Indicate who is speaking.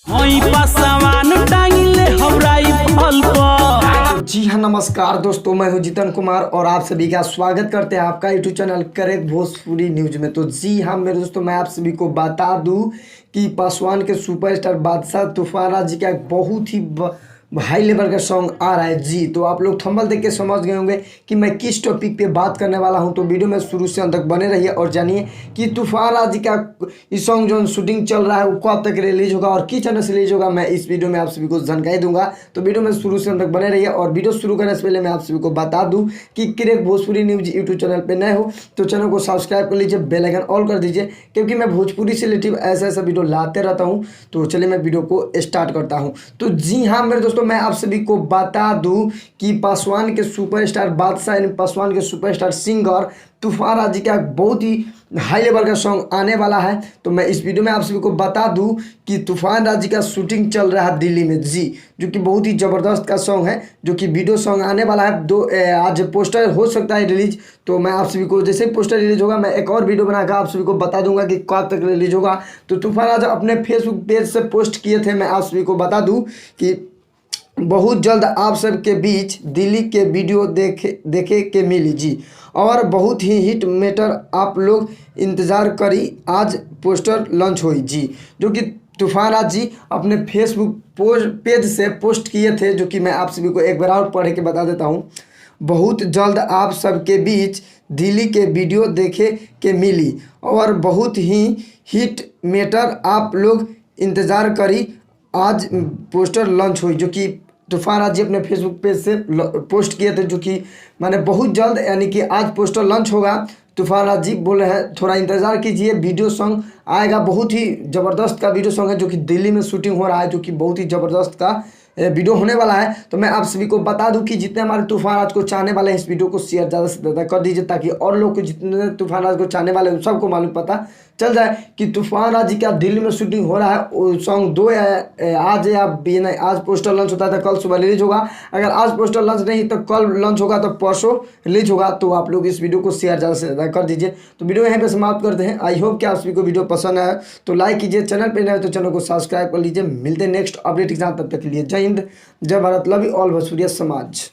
Speaker 1: जी हाँ, नमस्कार दोस्तों, मैं हूं जितन कुमार और आप सभी का स्वागत करते हैं आपका YouTube channel correct Bhojpuri news में। तो जी हाँ मेरे दोस्तों, मैं आप सभी को बता दूं कि पासवान के सुपरस्टार बादशाह तूफान राज का एक बहुत ही हाई लेवल का सॉन्ग आ रहा है। जी तो आप लोग थंबनेल देख के समझ गए होंगे कि मैं किस टॉपिक पे बात करने वाला हूं। तो वीडियो में शुरू से अंत तक बने रहिए और जानिए कि तूफान राज का इस सॉन्ग जो शूटिंग चल रहा है वो कब तक रिलीज होगा और किस चैनल से रिलीज होगा, मैं इस वीडियो में आप सभी को जानकारी दूंगा। तो वीडियो में शुरू से अंत तक बने रहिए और वीडियो शुरू करने से पहले मैं आप सभी को बता दूं कि correct Bhojpuri news YouTube channel पर नए हो तो चैनल को सब्सक्राइब कर लीजिए, बेल आइकन ऑल कर दीजिए, क्योंकि मैं भोजपुरी से रिलेटिव ऐसा ऐसा वीडियो लाते रहता हूँ। तो चलिए मैं वीडियो को स्टार्ट करता हूँ। तो जी हाँ मेरे दोस्तों, मैं आप सभी को बता दूं कि पासवान के सुपरस्टार बादशाह यानी पासवान के सुपरस्टार सिंगर तूफान राज का बहुत ही हाई लेवल का सॉन्ग आने वाला है। तो मैं इस वीडियो में आप सभी को बता दूं कि तूफान राज का शूटिंग चल रहा है दिल्ली में। जी जो कि बहुत ही ज़बरदस्त का सॉन्ग है, जो कि वीडियो सॉन्ग आने वाला है। आज पोस्टर हो सकता है रिलीज। तो मैं आप सभी को जैसे ही पोस्टर रिलीज होगा मैं एक और वीडियो बनाकर आप सभी को बता दूंगा कि कब तक रिलीज होगा। तो तूफान राज अपने फेसबुक पेज से पोस्ट किए थे। मैं आप सभी को बता दूँ कि बहुत जल्द आप सबके बीच दिल्ली के वीडियो देखे के मिली। जी और बहुत ही हिट मैटर आप लोग इंतज़ार करी, आज पोस्टर लॉन्च हुई। जी जो कि तूफान राज जी अपने फेसबुक पेज से पोस्ट किए थे, जो कि मैं आप सभी को एक बार और पढ़ के बता देता हूँ। बहुत जल्द आप सबके बीच दिल्ली के वीडियो देखे के मिली और बहुत ही हिट मैटर आप लोग इंतज़ार करी, आज पोस्टर लॉन्च हुई। जो कि तूफान राज जी अपने फेसबुक पेज से पोस्ट किए थे, जो कि मैंने बहुत जल्द यानी कि आज पोस्टर लॉन्च होगा। तूफान राज जी बोल रहे हैं थोड़ा इंतज़ार कीजिए, वीडियो सॉन्ग आएगा। बहुत ही ज़बरदस्त का वीडियो सॉन्ग है, जो कि दिल्ली में शूटिंग हो रहा है, जो कि बहुत ही ज़बरदस्त का वीडियो होने वाला है। तो मैं आप सभी को बता दूं कि जितने हमारे तूफान राज को चाहने वाले हैं इस वीडियो को शेयर ज़्यादा से ज़्यादा कर दीजिए, ताकि और लोग को जितने तूफान राज को चाहने वाले हैं सबको मालूम पता चल जाए कि तूफान राज जी का दिल्ली में शूटिंग हो रहा है। वो सॉन्ग आज या नहीं, आज पोस्टर लॉन्च होता है तो कल सुबह रिलीज होगा। अगर आज पोस्टर लॉन्च नहीं तो कल लॉन्च होगा, तो परसों रिलीज होगा। तो आप लोग इस वीडियो को शेयर ज़्यादा से ज़्यादा कर दीजिए। तो वीडियो यहीं पे समाप्त करते हैं। आई होप कि आप सभी को वीडियो पसंद आया तो लाइक कीजिए, चैनल पर नए हो तो चैनल को सब्सक्राइब कर लीजिए। मिलते हैं नेक्स्ट अपडेट के साथ, तब तक के लिए जय हिंद, जय भारत, लव यू ऑल भोजपुरिया समाज।